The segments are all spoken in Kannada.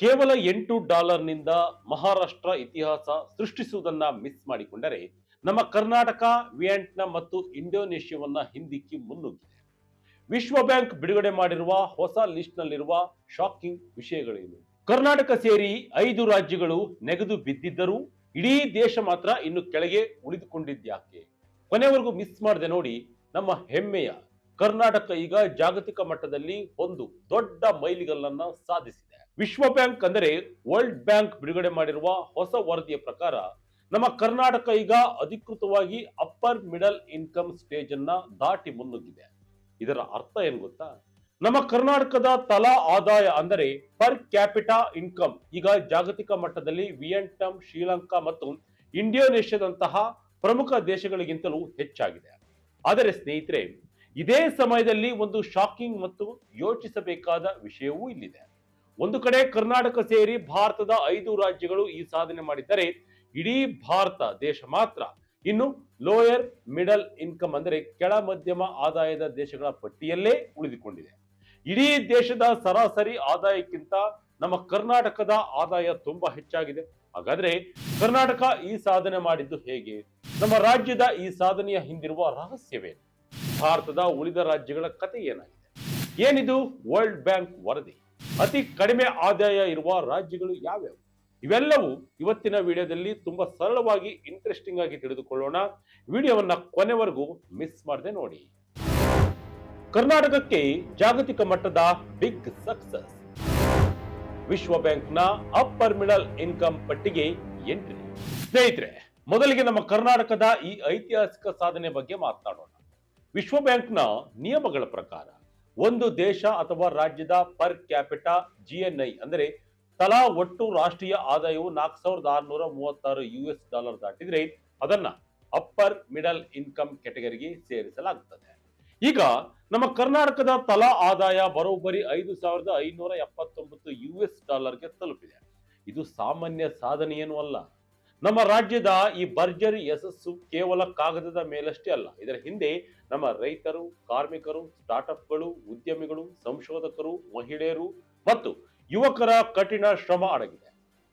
ಕೇವಲ $8 ಮಹಾರಾಷ್ಟ್ರ ಇತಿಹಾಸ ಸೃಷ್ಟಿಸುವುದನ್ನ ಮಿಸ್ ಮಾಡಿಕೊಂಡರೆ ನಮ್ಮ ಕರ್ನಾಟಕ ವಿಯೆಟ್ನಾಂ ಮತ್ತು ಇಂಡೋನೇಷ್ಯಾವನ್ನ ಹಿಂದಿಕ್ಕಿ ಮುನ್ನುಗ್ಗಿದೆ. ವಿಶ್ವ ಬ್ಯಾಂಕ್ ಬಿಡುಗಡೆ ಮಾಡಿರುವ ಹೊಸ ಲಿಸ್ಟ್ ನಲ್ಲಿರುವ ಶಾಕಿಂಗ್ ವಿಷಯಗಳೇನು? ಕರ್ನಾಟಕ ಸೇರಿ 5 ರಾಜ್ಯಗಳು ನೆಗೆದು ಬಿದ್ದಿದ್ದರೂ ಇಡೀ ದೇಶ ಮಾತ್ರ ಇನ್ನು ಕೆಳಗೆ ಉಳಿದುಕೊಂಡಿದ್ಯಾಕೆ? ಕೊನೆವರೆಗೂ ಮಿಸ್ ಮಾಡದೆ ನೋಡಿ. ನಮ್ಮ ಹೆಮ್ಮೆಯ ಕರ್ನಾಟಕ ಈಗ ಜಾಗತಿಕ ಮಟ್ಟದಲ್ಲಿ ಒಂದು ದೊಡ್ಡ ಮೈಲಿಗಲ್ಲನ್ನ ಸಾಧಿಸಿದೆ. ವಿಶ್ವ ಬ್ಯಾಂಕ್ ಅಂದರೆ ವರ್ಲ್ಡ್ ಬ್ಯಾಂಕ್ ಬಿಡುಗಡೆ ಮಾಡಿರುವ ಹೊಸ ವರದಿಯ ಪ್ರಕಾರ ನಮ್ಮ ಕರ್ನಾಟಕ ಈಗ ಅಧಿಕೃತವಾಗಿ ಅಪ್ಪರ್ ಮಿಡಲ್ ಇನ್ಕಮ್ ಸ್ಟೇಜ್ ಅನ್ನ ದಾಟಿ ಮುನ್ನುಗ್ಗಿದೆ. ಇದರ ಅರ್ಥ ಏನ್ ಗೊತ್ತಾ? ನಮ್ಮ ಕರ್ನಾಟಕದ ತಲಾ ಆದಾಯ ಅಂದರೆ ಪರ್ ಕ್ಯಾಪಿಟಾ ಇನ್ಕಮ್ ಈಗ ಜಾಗತಿಕ ಮಟ್ಟದಲ್ಲಿ ವಿಯೆಟ್ನಾಂ, ಶ್ರೀಲಂಕಾ ಮತ್ತು ಇಂಡೋನೇಷ್ಯಾದಂತಹ ಪ್ರಮುಖ ದೇಶಗಳಿಗಿಂತಲೂ ಹೆಚ್ಚಾಗಿದೆ. ಆದರೆ ಸ್ನೇಹಿತರೆ, ಇದೇ ಸಮಯದಲ್ಲಿ ಒಂದು ಶಾಕಿಂಗ್ ಮತ್ತು ಯೋಚಿಸಬೇಕಾದ ವಿಷಯವೂ ಇಲ್ಲಿದೆ. ಒಂದು ಕಡೆ ಕರ್ನಾಟಕ ಸೇರಿ ಭಾರತದ 5 ರಾಜ್ಯಗಳು ಈ ಸಾಧನೆ ಮಾಡಿದ್ದರೆ ಇಡೀ ಭಾರತ ದೇಶ ಮಾತ್ರ ಇನ್ನು ಲೋಯರ್ ಮಿಡಲ್ ಇನ್ಕಮ್ ಅಂದರೆ ಕೆಳ ಮಧ್ಯಮ ಆದಾಯದ ದೇಶಗಳ ಪಟ್ಟಿಯಲ್ಲೇ ಉಳಿದುಕೊಂಡಿದೆ. ಇಡೀ ದೇಶದ ಸರಾಸರಿ ಆದಾಯಕ್ಕಿಂತ ನಮ್ಮ ಕರ್ನಾಟಕದ ಆದಾಯ ತುಂಬಾ ಹೆಚ್ಚಾಗಿದೆ. ಹಾಗಾದ್ರೆ ಕರ್ನಾಟಕ ಈ ಸಾಧನೆ ಮಾಡಿದ್ದು ಹೇಗೆ? ನಮ್ಮ ರಾಜ್ಯದ ಈ ಸಾಧನೆಯ ಹಿಂದಿರುವ ರಹಸ್ಯವೇನು? ಭಾರತದ ಉಳಿದ ರಾಜ್ಯಗಳ ಕಥೆ ಏನಾಗಿದೆ? ಏನಿದು ವರ್ಲ್ಡ್ ಬ್ಯಾಂಕ್ ವರದಿ? ಅತಿ ಕಡಿಮೆ ಆದಾಯ ಇರುವ ರಾಜ್ಯಗಳು ಯಾವ್ಯಾವು? ಇವೆಲ್ಲವೂ ಇವತ್ತಿನ ವಿಡಿಯೋದಲ್ಲಿ ತುಂಬಾ ಸರಳವಾಗಿ ಇಂಟ್ರೆಸ್ಟಿಂಗ್ ಆಗಿ ತಿಳಿದುಕೊಳ್ಳೋಣ. ವಿಡಿಯೋವನ್ನ ಕೊನೆವರೆಗೂ ಮಿಸ್ ಮಾಡದೆ ನೋಡಿ. ಕರ್ನಾಟಕಕ್ಕೆ ಜಾಗತಿಕ ಮಟ್ಟದ ಬಿಗ್ ಸಕ್ಸಸ್. ವಿಶ್ವ ಬ್ಯಾಂಕ್ನ ಅಪ್ಪರ್ ಮಿಡಲ್ ಇನ್ಕಮ್ ಪಟ್ಟಿಗೆ ಎಂಟ್ರಿ. ಸ್ನೇಹಿತರೆ, ಮೊದಲಿಗೆ ನಮ್ಮ ಕರ್ನಾಟಕದ ಈ ಐತಿಹಾಸಿಕ ಸಾಧನೆ ಬಗ್ಗೆ ಮಾತನಾಡೋಣ. ವಿಶ್ವ ಬ್ಯಾಂಕ್ನ ನಿಯಮಗಳ ಪ್ರಕಾರ ಒಂದು ದೇಶ ಅಥವಾ ರಾಜ್ಯದ ಪರ್ ಕ್ಯಾಪಿಟಾ GNI ಅಂದರೆ ತಲಾ ಒಟ್ಟು ರಾಷ್ಟ್ರೀಯ ಆದಾಯವು $4,636 ದಾಟಿದ್ರೆ ಅದನ್ನ ಅಪ್ಪರ್ ಮಿಡಲ್ ಇನ್ಕಮ್ ಕ್ಯಾಟಗರಿಗೆ ಸೇರಿಸಲಾಗುತ್ತದೆ. ಈಗ ನಮ್ಮ ಕರ್ನಾಟಕದ ತಲಾ ಆದಾಯ ಬರೋಬ್ಬರಿ $5,579 ತಲುಪಿದೆ. ಇದು ಸಾಮಾನ್ಯ ಸಾಧನೆಯೇನೂ ಅಲ್ಲ. ನಮ್ಮ ರಾಜ್ಯದ ಈ ಭರ್ಜರಿ ಯಶಸ್ಸು ಕೇವಲ ಕಾಗದದ ಮೇಲಷ್ಟೇ ಅಲ್ಲ. ಇದರ ಹಿಂದೆ ನಮ್ಮ ರೈತರು, ಕಾರ್ಮಿಕರು, ಸ್ಟಾರ್ಟ್ಅಪ್ಗಳು, ಉದ್ಯಮಿಗಳು, ಸಂಶೋಧಕರು, ಮಹಿಳೆಯರು ಮತ್ತು ಯುವಕರ ಕಠಿಣ ಶ್ರಮ ಅಡಗಿದೆ.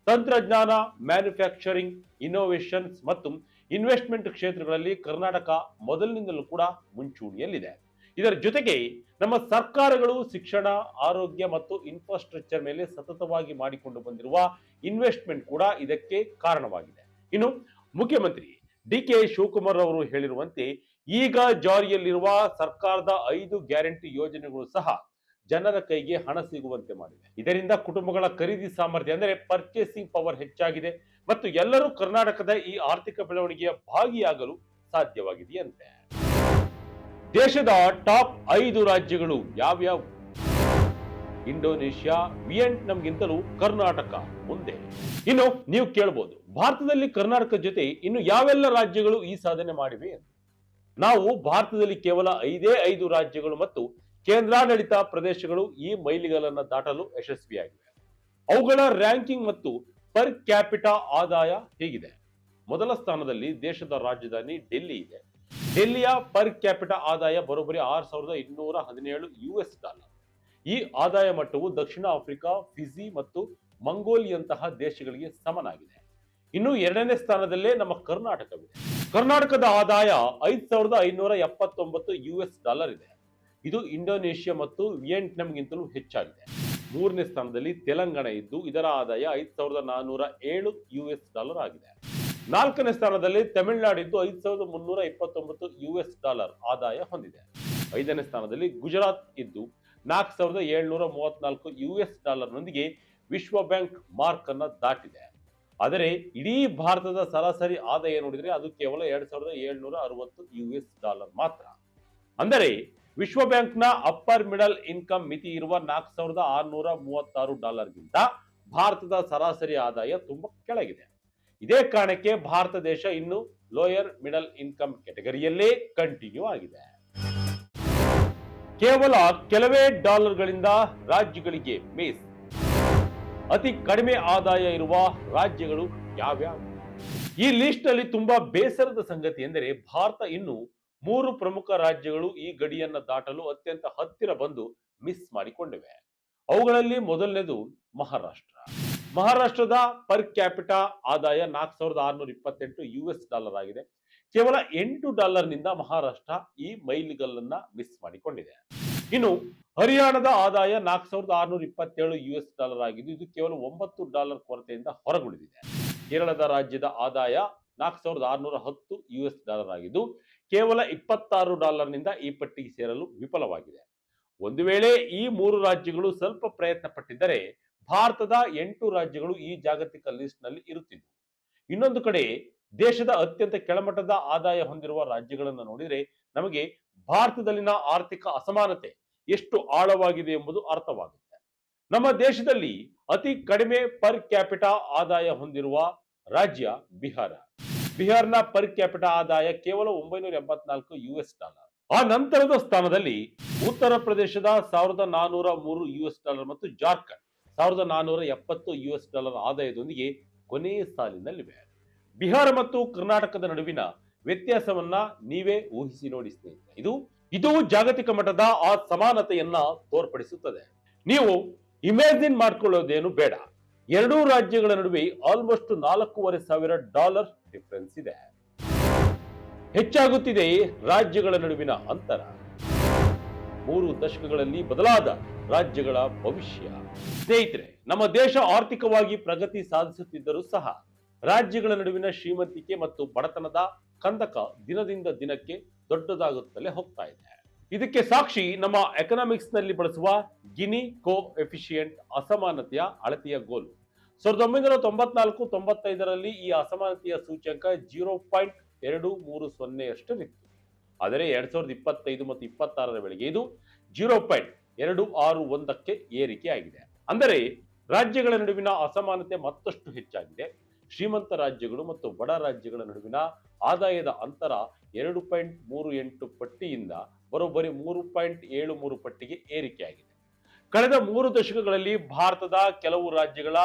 ತಂತ್ರಜ್ಞಾನ, ಮ್ಯಾನುಫ್ಯಾಕ್ಚರಿಂಗ್, ಇನ್ನೋವೇಷನ್ಸ್ ಮತ್ತು ಇನ್ವೆಸ್ಟ್ಮೆಂಟ್ ಕ್ಷೇತ್ರಗಳಲ್ಲಿ ಕರ್ನಾಟಕ ಮೊದಲಿನಿಂದಲೂ ಕೂಡ ಮುಂಚೂಣಿಯಲ್ಲಿದೆ. ಇದರ ಜೊತೆಗೆ ನಮ್ಮ ಸರ್ಕಾರಗಳು ಶಿಕ್ಷಣ, ಆರೋಗ್ಯ ಮತ್ತು ಇನ್ಫ್ರಾಸ್ಟ್ರಕ್ಚರ್ ಮೇಲೆ ಸತತವಾಗಿ ಮಾಡಿಕೊಂಡು ಬಂದಿರುವ ಇನ್ವೆಸ್ಟ್ಮೆಂಟ್ ಕೂಡ ಇದಕ್ಕೆ ಕಾರಣವಾಗಿದೆ. ಇನ್ನು ಮುಖ್ಯಮಂತ್ರಿ DK ಶಿವಕುಮಾರ್ ಅವರು ಹೇಳಿರುವಂತೆ ಈಗ ಜಾರಿಯಲ್ಲಿರುವ ಸರ್ಕಾರದ 5 ಗ್ಯಾರಂಟಿ ಯೋಜನೆಗಳು ಸಹ ಜನರ ಕೈಗೆ ಹಣ ಸಿಗುವಂತೆ ಮಾಡಿದೆ. ಇದರಿಂದ ಕುಟುಂಬಗಳ ಖರೀದಿ ಸಾಮರ್ಥ್ಯ ಅಂದರೆ ಪರ್ಚೇಸಿಂಗ್ ಪವರ್ ಹೆಚ್ಚಾಗಿದೆ ಮತ್ತು ಎಲ್ಲರೂ ಕರ್ನಾಟಕದ ಈ ಆರ್ಥಿಕ ಬೆಳವಣಿಗೆಯ ಭಾಗಿಯಾಗಲು ಸಾಧ್ಯವಾಗಿದೆಯಂತೆ. ದೇಶದ ಟಾಪ್ 5 ರಾಜ್ಯಗಳು ಯಾವ್ಯಾವು? ಇಂಡೋನೇಷ್ಯಾ, ವಿಯೆಟ್ನಾಂಗಿಂತಲೂ ಕರ್ನಾಟಕ ಮುಂದೆ. ಇನ್ನು ನೀವು ಕೇಳಬಹುದು, ಭಾರತದಲ್ಲಿ ಕರ್ನಾಟಕ ಜೊತೆ ಇನ್ನು ಯಾವೆಲ್ಲ ರಾಜ್ಯಗಳು ಈ ಸಾಧನೆ ಮಾಡಿವೆ ಎಂದು. ನಾವು ಭಾರತದಲ್ಲಿ ಕೇವಲ 5 ರಾಜ್ಯಗಳು ಮತ್ತು ಕೇಂದ್ರಾಡಳಿತ ಪ್ರದೇಶಗಳು ಈ ಮೈಲಿಗಲ್ಲನ್ನು ದಾಟಲು ಯಶಸ್ವಿಯಾಗಿವೆ. ಅವುಗಳ ರ್ಯಾಂಕಿಂಗ್ ಮತ್ತು ಪರ್ ಕ್ಯಾಪಿಟಾ ಆದಾಯ ಹೇಗಿದೆ? ಮೊದಲ ಸ್ಥಾನದಲ್ಲಿ ದೇಶದ ರಾಜಧಾನಿ ಡೆಲ್ಲಿ ಇದೆ. ಡೆಲ್ಲಿಯ ಪರ್ ಕ್ಯಾಪಿಟಾ ಆದಾಯ ಬರೋಬ್ಬರಿ $6,217. ಈ ಆದಾಯ ಮಟ್ಟವು ದಕ್ಷಿಣ ಆಫ್ರಿಕಾ, ಫಿಜಿ ಮತ್ತು ಮಂಗೋಲಿಯಂತಹ ದೇಶಗಳಿಗೆ ಸಮನಾಗಿದೆ. ಇನ್ನು 2ನೇ ಸ್ಥಾನದಲ್ಲೇ ನಮ್ಮ ಕರ್ನಾಟಕವಿದೆ. ಕರ್ನಾಟಕದ ಆದಾಯ $5,579 ಇದೆ. ಇದು ಇಂಡೋನೇಷ್ಯಾ ಮತ್ತು ವಿಯೆಟ್ನಾಂಗಿಂತಲೂ ಹೆಚ್ಚಾಗಿದೆ. 3ನೇ ಸ್ಥಾನದಲ್ಲಿ ತೆಲಂಗಾಣ ಇದ್ದು ಇದರ ಆದಾಯ $5,407 ಆಗಿದೆ. 4ನೇ ಸ್ಥಾನದಲ್ಲಿ ತಮಿಳುನಾಡು ಇದ್ದು $5,329 ಆದಾಯ ಹೊಂದಿದೆ. 5ನೇ ಸ್ಥಾನದಲ್ಲಿ ಗುಜರಾತ್ ಇದ್ದು $4,734 ನೊಂದಿಗೆ ವಿಶ್ವ ಬ್ಯಾಂಕ್ ಮಾರ್ಕ್ ಅನ್ನ ದಾಟಿದೆ. ಆದರೆ ಇಡೀ ಭಾರತದ ಸರಾಸರಿ ಆದಾಯ ನೋಡಿದ್ರೆ ಅದು ಕೇವಲ $2,760 ಮಾತ್ರ. ಅಂದರೆ ವಿಶ್ವ ಬ್ಯಾಂಕ್ನ ಅಪ್ಪರ್ ಮಿಡಲ್ ಇನ್ಕಮ್ ಮಿತಿ ಇರುವ $4,636ಗಿಂತ ಭಾರತದ ಸರಾಸರಿ ಆದಾಯ ತುಂಬಾ ಕೆಳಗಿದೆ. ಇದೇ ಕಾರಣಕ್ಕೆ ಭಾರತ ದೇಶ ಇನ್ನು ಲೋಯರ್ ಮಿಡಲ್ ಇನ್ಕಮ್ ಕ್ಯಾಟಗರಿಯಲ್ಲೇ ಕಂಟಿನ್ಯೂ ಆಗಿದೆ. ಕೇವಲ ಕೆಲವೇ ಡಾಲರ್ಗಳಿಂದ ರಾಜ್ಯಗಳಿಗೆ ಮೇಸ್. ಅತಿ ಕಡಿಮೆ ಆದಾಯ ಇರುವ ರಾಜ್ಯಗಳು ಯಾವ್ಯಾವು? ಈ ಲಿಸ್ಟ್ ನಲ್ಲಿ ತುಂಬಾ ಬೇಸರದ ಸಂಗತಿ ಎಂದರೆ ಭಾರತ ಇನ್ನು 3 ಪ್ರಮುಖ ರಾಜ್ಯಗಳು ಈ ಗಡಿಯನ್ನ ದಾಟಲು ಅತ್ಯಂತ ಹತ್ತಿರ ಬಂದು ಮಿಸ್ ಮಾಡಿಕೊಂಡಿವೆ. ಅವುಗಳಲ್ಲಿ ಮೊದಲನೇದು ಮಹಾರಾಷ್ಟ್ರ. ಮಹಾರಾಷ್ಟ್ರದ ಪರ್ ಕ್ಯಾಪಿಟಾ ಆದಾಯ $4,628 ಆಗಿದೆ. ಕೇವಲ $8 ಮಹಾರಾಷ್ಟ್ರ ಈ ಮೈಲಿಗಲ್ಲನ್ನ ಮಿಸ್ ಮಾಡಿಕೊಂಡಿದೆ. ಇನ್ನು ಹರಿಯಾಣದ ಆದಾಯ $4,627 ಆಗಿದ್ದು ಇದು ಕೇವಲ $9 ಕೊರತೆಯಿಂದ ಹೊರಗುಳಿದಿದೆ. ಕೇರಳದ ರಾಜ್ಯದ ಆದಾಯ $4,610 ಆಗಿದ್ದು ಕೇವಲ $26 ಈ ಪಟ್ಟಿಗೆ ಸೇರಲು ವಿಫಲವಾಗಿದೆ. ಒಂದು ವೇಳೆ ಈ 3 ರಾಜ್ಯಗಳು ಸ್ವಲ್ಪ ಪ್ರಯತ್ನ ಪಟ್ಟಿದ್ದರೆ ಭಾರತದ 8 ರಾಜ್ಯಗಳು ಈ ಜಾಗತಿಕ ಲಿಸ್ಟ್ ನಲ್ಲಿ ಇರುತ್ತಿದ್ದವು. ಇನ್ನೊಂದು ಕಡೆ ದೇಶದ ಅತ್ಯಂತ ಕೆಳಮಟ್ಟದ ಆದಾಯ ಹೊಂದಿರುವ ರಾಜ್ಯಗಳನ್ನು ನೋಡಿದರೆ ನಮಗೆ ಭಾರತದಲ್ಲಿನ ಆರ್ಥಿಕ ಅಸಮಾನತೆ ಎಷ್ಟು ಆಳವಾಗಿದೆ ಎಂಬುದು ಅರ್ಥವಾಗುತ್ತೆ. ನಮ್ಮ ದೇಶದಲ್ಲಿ ಅತಿ ಕಡಿಮೆ ಪರ್ ಕ್ಯಾಪಿಟಾ ಆದಾಯ ಹೊಂದಿರುವ ರಾಜ್ಯ ಬಿಹಾರ. ಬಿಹಾರ್ನ ಪರ್ ಕ್ಯಾಪಿಟಾ ಆದಾಯ ಕೇವಲ $984. ಆ ನಂತರದ ಸ್ಥಾನದಲ್ಲಿ ಉತ್ತರ ಪ್ರದೇಶದ $1,403 ಮತ್ತು ಜಾರ್ಖಂಡ್ $1,470 ಆದಾಯದೊಂದಿಗೆ ಕೊನೆಯ ಸಾಲಿನಲ್ಲಿವೆ. ಬಿಹಾರ ಮತ್ತು ಕರ್ನಾಟಕದ ನಡುವಿನ ವ್ಯತ್ಯಾಸವನ್ನ ನೀವೇ ಊಹಿಸಿ ನೋಡಿ ಸ್ನೇಹಿತರೆ. ಇದು ಜಾಗತಿಕ ಮಟ್ಟದ ಆ ಸಮಾನತೆಯನ್ನ ತೋರ್ಪಡಿಸುತ್ತದೆ. ನೀವು ಇಮ್ಯಾಜಿನ್ ಮಾಡ್ಕೊಳ್ಳೋದೇನು ಬೇಡ. ಎರಡೂ ರಾಜ್ಯಗಳ ನಡುವೆ ಆಲ್ಮೋಸ್ಟ್ $4,500 ಡಿಫರೆನ್ಸ್ ಇದೆ. ಹೆಚ್ಚಾಗುತ್ತಿದೆ ರಾಜ್ಯಗಳ ನಡುವಿನ ಅಂತರ. 3 ದಶಕಗಳಲ್ಲಿ ಬದಲಾದ ರಾಜ್ಯಗಳ ಭವಿಷ್ಯ. ಸ್ನೇಹಿತರೆ, ನಮ್ಮ ದೇಶ ಆರ್ಥಿಕವಾಗಿ ಪ್ರಗತಿ ಸಾಧಿಸುತ್ತಿದ್ದರೂ ಸಹ ರಾಜ್ಯಗಳ ನಡುವಿನ ಶ್ರೀಮಂತಿಕೆ ಮತ್ತು ಬಡತನದ ಕಂದಕ ದಿನದಿಂದ ದಿನಕ್ಕೆ ದೊಡ್ಡದಾಗುತ್ತಲೇ ಹೋಗ್ತಾ ಇದೆ. ಇದಕ್ಕೆ ಸಾಕ್ಷಿ ನಮ್ಮ ಎಕನಾಮಿಕ್ಸ್ ನಲ್ಲಿ ಬಳಸುವ ಗಿನಿ ಕೋಎಫಿಷಿಯಂಟ್ ಅಸಮಾನತೆಯ ಅಳತೆಯ ಗೋಲು. 1994-95ರಲ್ಲಿ ಈ ಅಸಮಾನತೆಯ ಸೂಚ್ಯಂಕ 0.230 ಅಷ್ಟಲ್ಲಿತ್ತು. ಆದರೆ 2025 ಮತ್ತು 26ರ ವೇಳೆಗೆ ಇದು 0.261ಕ್ಕೆ ಏರಿಕೆ ಆಗಿದೆ. ಅಂದರೆ ರಾಜ್ಯಗಳ ನಡುವಿನ ಅಸಮಾನತೆ ಮತ್ತಷ್ಟು ಹೆಚ್ಚಾಗಿದೆ. ಶ್ರೀಮಂತ ರಾಜ್ಯಗಳು ಮತ್ತು ಬಡ ರಾಜ್ಯಗಳ ನಡುವಿನ ಆದಾಯದ ಅಂತರ 2.38 ಪಟ್ಟಿಯಿಂದ ಬರೋಬ್ಬರಿ 3.73 ಪಟ್ಟಿಗೆ ಏರಿಕೆಯಾಗಿದೆ. ಕಳೆದ 3 ದಶಕಗಳಲ್ಲಿ ಭಾರತದ ಕೆಲವು ರಾಜ್ಯಗಳ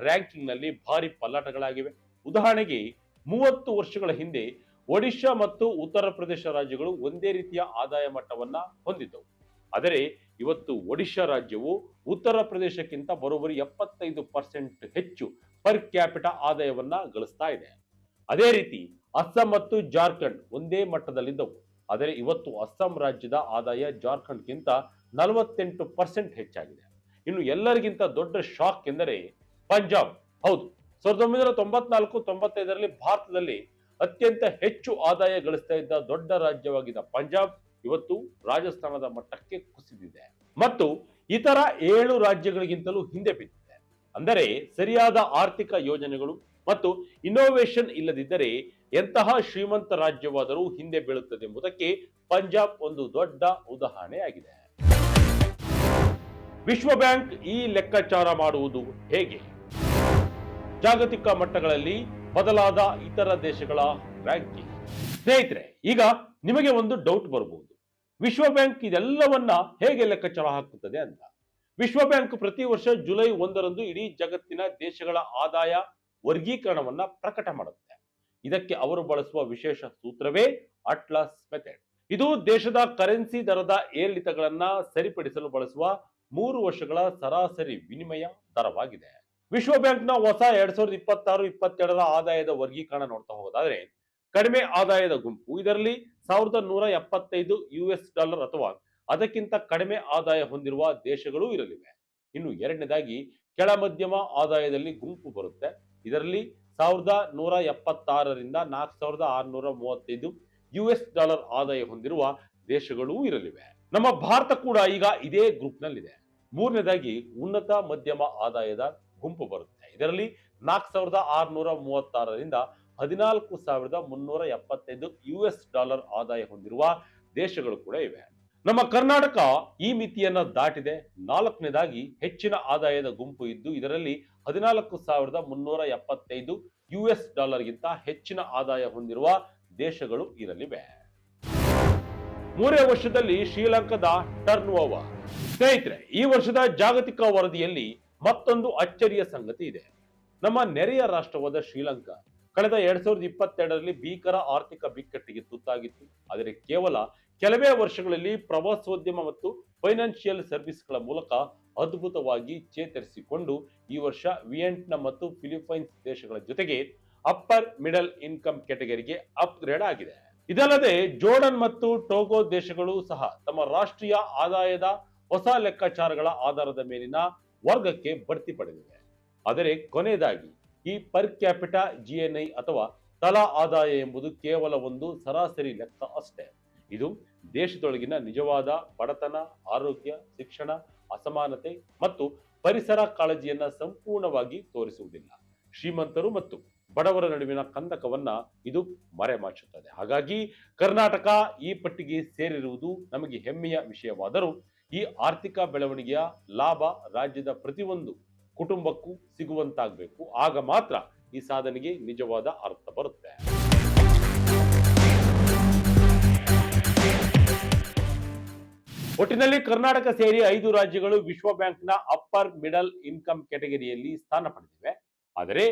ರ್ಯಾಂಕಿಂಗ್ ನಲ್ಲಿ ಭಾರಿ ಪಲ್ಲಾಟಗಳಾಗಿವೆ. ಉದಾಹರಣೆಗೆ 30 ವರ್ಷಗಳ ಹಿಂದೆ ಒಡಿಶಾ ಮತ್ತು ಉತ್ತರ ಪ್ರದೇಶ ರಾಜ್ಯಗಳು ಒಂದೇ ರೀತಿಯ ಆದಾಯ ಮಟ್ಟವನ್ನ ಹೊಂದಿದ್ದವು. ಆದರೆ ಇವತ್ತು ಒಡಿಶಾ ರಾಜ್ಯವು ಉತ್ತರ ಪ್ರದೇಶಕ್ಕಿಂತ ಬರೋಬ್ಬರಿ 75% ಹೆಚ್ಚು ಪರ್ ಕ್ಯಾಪಿಟಾ ಆದಾಯವನ್ನ ಗಳಿಸ್ತಾ ಇದೆ. ಅದೇ ರೀತಿ ಅಸ್ಸಾಂ ಮತ್ತು ಜಾರ್ಖಂಡ್ ಒಂದೇ ಮಟ್ಟದಲ್ಲಿದ್ದವು. ಆದರೆ ಇವತ್ತು ಅಸ್ಸಾಂ ರಾಜ್ಯದ ಆದಾಯ ಜಾರ್ಖಂಡ್ಗಿಂತ 48% ಹೆಚ್ಚಾಗಿದೆ. ಇನ್ನು ಎಲ್ಲರಿಗಿಂತ ದೊಡ್ಡ ಶಾಕ್ ಎಂದರೆ ಪಂಜಾಬ್. ಹೌದು, 1994-95ರಲ್ಲಿ ಭಾರತದಲ್ಲಿ ಅತ್ಯಂತ ಹೆಚ್ಚು ಆದಾಯ ಗಳಿಸ್ತಾ ಇದ್ದ ದೊಡ್ಡ ರಾಜ್ಯವಾಗಿದ್ದ ಪಂಜಾಬ್ ಇವತ್ತು ರಾಜಸ್ಥಾನದ ಮಟ್ಟಕ್ಕೆ ಕುಸಿದಿದೆ ಮತ್ತು ಇತರ 7 ರಾಜ್ಯಗಳಿಗಿಂತಲೂ ಹಿಂದೆ ಬಿದ್ದಿದೆ. ಅಂದರೆ ಸರಿಯಾದ ಆರ್ಥಿಕ ಯೋಜನೆಗಳು ಮತ್ತು ಇನ್ನೋವೇಷನ್ ಇಲ್ಲದಿದ್ದರೆ ಎಂತಹ ಶ್ರೀಮಂತ ರಾಜ್ಯವಾದರೂ ಹಿಂದೆ ಬೀಳುತ್ತದೆ ಎಂಬುದಕ್ಕೆ ಪಂಜಾಬ್ ಒಂದು ದೊಡ್ಡ ಉದಾಹರಣೆಯಾಗಿದೆ. ವಿಶ್ವ ಬ್ಯಾಂಕ್ ಈ ಲೆಕ್ಕಾಚಾರ ಮಾಡುವುದು ಹೇಗೆ? ಜಾಗತಿಕ ಮಟ್ಟಗಳಲ್ಲಿ ಬದಲಾದ ಇತರ ದೇಶಗಳ ರ್ಯಾಂಕಿಂಗ್. ಸ್ನೇಹಿತರೆ, ಈಗ ನಿಮಗೆ ಒಂದು ಡೌಟ್ ಬರಬಹುದು, ವಿಶ್ವ ಬ್ಯಾಂಕ್ ಇದೆಲ್ಲವನ್ನ ಹೇಗೆ ಲೆಕ್ಕಾಚಾರ ಹಾಕುತ್ತದೆ ಅಂತ. ವಿಶ್ವ ಬ್ಯಾಂಕ್ ಪ್ರತಿ ವರ್ಷ ಜುಲೈ 1ರಂದು ಇಡೀ ಜಗತ್ತಿನ ದೇಶಗಳ ಆದಾಯ ವರ್ಗೀಕರಣವನ್ನ ಪ್ರಕಟ ಮಾಡುತ್ತೆ. ಇದಕ್ಕೆ ಅವರು ಬಳಸುವ ವಿಶೇಷ ಸೂತ್ರವೇ ಅಟ್ಲಾಸ್ ಮೆಥಡ್. ಇದು ದೇಶದ ಕರೆನ್ಸಿ ದರದ ಏರಿಳಿತಗಳನ್ನ ಸರಿಪಡಿಸಲು ಬಳಸುವ 3 ವರ್ಷಗಳ ಸರಾಸರಿ ವಿನಿಮಯ ದರವಾಗಿದೆ. ವಿಶ್ವ ಬ್ಯಾಂಕ್ನ ಹೊಸ 2026-27ರ ಆದಾಯದ ವರ್ಗೀಕರಣ ನೋಡ್ತಾ ಹೋಗೋದಾದ್ರೆ ಕಡಿಮೆ ಆದಾಯದ ಗುಂಪು, ಇದರಲ್ಲಿ $1,175 ಅಥವಾ ಅದಕ್ಕಿಂತ ಕಡಿಮೆ ಆದಾಯ ಹೊಂದಿರುವ ದೇಶಗಳು ಇರಲಿವೆ. ಇನ್ನು ಎರಡನೇದಾಗಿ ಕೆಳ ಮಧ್ಯಮ ಆದಾಯದಲ್ಲಿ ಗುಂಪು ಬರುತ್ತೆ. ಇದರಲ್ಲಿ $1,176ರಿಂದ $4,635 ಆದಾಯ ಹೊಂದಿರುವ ದೇಶಗಳೂ ಇರಲಿವೆ. ನಮ್ಮ ಭಾರತ ಕೂಡ ಈಗ ಇದೇ ಗ್ರೂಪ್ ನಲ್ಲಿದೆ. ಮೂರನೇದಾಗಿ ಉನ್ನತ ಮಧ್ಯಮ ಆದಾಯದ ಗುಂಪು ಬರುತ್ತೆ. ಇದರಲ್ಲಿ $4,636ರಿಂದ $14,375 ಆದಾಯ ಹೊಂದಿರುವ ದೇಶಗಳು ಕೂಡ ಇವೆ. ನಮ್ಮ ಕರ್ನಾಟಕ ಈ ಮಿತಿಯನ್ನ ದಾಟಿದೆ. ನಾಲ್ಕನೇದಾಗಿ ಹೆಚ್ಚಿನ ಆದಾಯದ ಗುಂಪು ಇದ್ದು ಇದರಲ್ಲಿ $14,375 ಗಿಂತ ಹೆಚ್ಚಿನ ಆದಾಯ ಹೊಂದಿರುವ ದೇಶಗಳು ಇರಲಿವೆ. 3ನೇ ವರ್ಷದಲ್ಲಿ ಶ್ರೀಲಂಕಾದ ಟರ್ನ್ ಓವರ್. ಸ್ನೇಹಿತರೆ, ಈ ವರ್ಷದ ಜಾಗತಿಕ ವರದಿಯಲ್ಲಿ ಮತ್ತೊಂದು ಅಚ್ಚರಿಯ ಸಂಗತಿ ಇದೆ. ನಮ್ಮ ನೆರೆಯ ರಾಷ್ಟ್ರವಾದ ಶ್ರೀಲಂಕಾ ಕಳೆದ 2022ರಲ್ಲಿ ಭೀಕರ ಆರ್ಥಿಕ ಬಿಕ್ಕಟ್ಟಿಗೆ ತುತ್ತಾಗಿತ್ತು. ಆದರೆ ಕೇವಲ ಕೆಲವೇ ವರ್ಷಗಳಲ್ಲಿ ಪ್ರವಾಸೋದ್ಯಮ ಮತ್ತು ಫೈನಾನ್ಷಿಯಲ್ ಸರ್ವಿಸ್ಗಳ ಮೂಲಕ ಅದ್ಭುತವಾಗಿ ಚೇತರಿಸಿಕೊಂಡು ಈ ವರ್ಷ ವಿಯೆಟ್ನಾಂ ಮತ್ತು ಫಿಲಿಪೈನ್ಸ್ ದೇಶಗಳ ಜೊತೆಗೆ ಅಪ್ಪರ್ ಮಿಡಲ್ ಇನ್ಕಮ್ ಕೆಟಗರಿಗೆ ಅಪ್ಗ್ರೇಡ್ ಆಗಿದೆ. ಇದಲ್ಲದೆ ಜೋರ್ಡನ್ ಮತ್ತು ಟೋಗೋ ದೇಶಗಳು ಸಹ ತಮ್ಮ ರಾಷ್ಟ್ರೀಯ ಆದಾಯದ ಹೊಸ ಲೆಕ್ಕಾಚಾರಗಳ ಆಧಾರದ ಮೇಲಿನ ವರ್ಗಕ್ಕೆ ಬಡ್ತಿ ಪಡೆದಿವೆ. ಆದರೆ ಕೊನೆಯದಾಗಿ ಈ ಪರ್ ಕ್ಯಾಪಿಟಾ ಜಿಎನ್ಐ ಅಥವಾ ತಲಾ ಆದಾಯ ಎಂಬುದು ಕೇವಲ ಒಂದು ಸರಾಸರಿ ಲೆಕ್ಕ ಅಷ್ಟೇ. ಇದು ದೇಶದೊಳಗಿನ ನಿಜವಾದ ಬಡತನ, ಆರೋಗ್ಯ, ಶಿಕ್ಷಣ, ಅಸಮಾನತೆ ಮತ್ತು ಪರಿಸರ ಕಾಳಜಿಯನ್ನ ಸಂಪೂರ್ಣವಾಗಿ ತೋರಿಸುವುದಿಲ್ಲ. ಶ್ರೀಮಂತರು ಮತ್ತು ಬಡವರ ನಡುವಿನ ಕಂದಕವನ್ನ ಇದು ಮರೆಮಾಚುತ್ತದೆ. ಹಾಗಾಗಿ ಕರ್ನಾಟಕ ಈ ಪಟ್ಟಿಗೆ ಸೇರಿರುವುದು ನಮಗೆ ಹೆಮ್ಮೆಯ ವಿಷಯವಾದರೂ ಈ ಆರ್ಥಿಕ ಬೆಳವಣಿಗೆಯ ಲಾಭ ರಾಜ್ಯದ ಪ್ರತಿಯೊಂದು ಕುಟುಂಬಕ್ಕೂ ಸಿಗುವಂತಾಗಬೇಕು. ಆಗ ಮಾತ್ರ ಈ ಸಾಧನೆಗೆ ನಿಜವಾದ ಅರ್ಥ ಬರುತ್ತೆ. ಒಟ್ಟಿನಲ್ಲಿ ಕರ್ನಾಟಕ ಸೇರಿ 5 ರಾಜ್ಯಗಳು ವಿಶ್ವ ಬ್ಯಾಂಕ್ನ ಅಪ್ಪರ್ ಮಿಡಲ್ ಇನ್ಕಮ್ ಕೆಟಗರಿಯಲ್ಲಿ ಸ್ಥಾನ ಪಡೆದಿವೆ. ಆದರೆ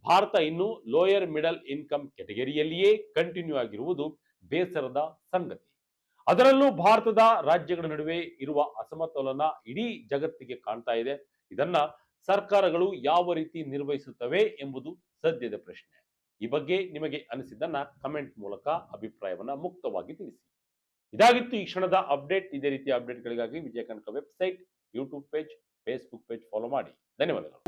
ಭಾರತ ಇನ್ನು ಲೋಯರ್ ಮಿಡಲ್ ಇನ್ಕಮ್ ಕೆಟಗರಿಯಲ್ಲಿಯೇ ಕಂಟಿನ್ಯೂ ಆಗಿರುವುದು ಬೇಸರದ ಸಂಗತಿ. ಅದರಲ್ಲೂ ಭಾರತದ ರಾಜ್ಯಗಳ ನಡುವೆ ಇರುವ ಅಸಮತೋಲನ ಇಡೀ ಜಗತ್ತಿಗೆ ಕಾಣ್ತಾ ಇದೆ. ಇದನ್ನ ಸರ್ಕಾರಗಳು ಯಾವ ರೀತಿ ನಿರ್ವಹಿಸುತ್ತವೆ ಎಂಬುದು ಸದ್ಯದ ಪ್ರಶ್ನೆ. ಈ ಬಗ್ಗೆ ನಿಮಗೆ ಅನಿಸಿದ್ದನ್ನ ಕಮೆಂಟ್ ಮೂಲಕ ಅಭಿಪ್ರಾಯವನ್ನ ಮುಕ್ತವಾಗಿ ತಿಳಿಸಿ. ಇದಾಗಿತ್ತು ಈ ಕ್ಷಣದ ಅಪ್ಡೇಟ್. ಇದೇ ರೀತಿಯ ಅಪ್ಡೇಟ್ಗಳಿಗಾಗಿ Vijaya Kanaka website, YouTube page, Facebook page follow ಮಾಡಿ. ಧನ್ಯವಾದಗಳು.